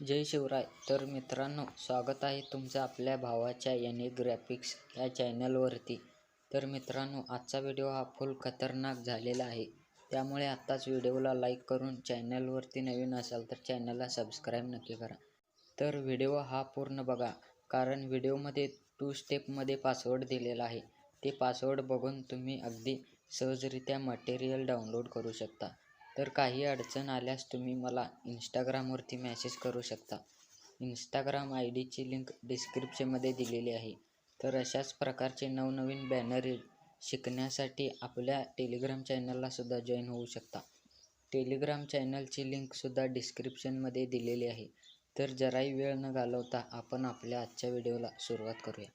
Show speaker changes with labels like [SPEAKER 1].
[SPEAKER 1] जय शिवराय. तर मित्रांनो, स्वागत आहे तुमचं आपल्या भावाच्या ग्राफिक्स या चॅनलवरती. तर मित्रांनो, आजचा व्हिडिओ हा फुल खतरनाक झालेला आहे, त्यामुळे आत्ताच व्हिडिओला लाईक करून चॅनलवरती नवीन असाल तर चॅनलला सबस्क्राईब नक्की करा. तर व्हिडिओ हा पूर्ण बघा, कारण व्हिडिओमध्ये 2 स्टेपमध्ये पासवर्ड दिलेला आहे. ते पासवर्ड बघून तुम्ही अगदी सहजरित्या मटेरियल डाउनलोड करू शकता. तर काही अडचण आल्यास तुम्ही मला इंस्टाग्रामवरती मेसेज करू शकता. इंस्टाग्राम IDची लिंक डिस्क्रिप्शनमध्ये दिलेली आहे. तर अशाच प्रकारचे नवनवीन बॅनर शिकण्यासाठी आपल्या टेलिग्राम चॅनलला सुद्धा जॉईन होऊ शकता. टेलिग्राम चॅनलची लिंकसुद्धा डिस्क्रिप्शनमध्ये दिलेली आहे. तर जराही वेळ न घालवता आपण आपल्या आजच्या व्हिडिओला सुरुवात करूया.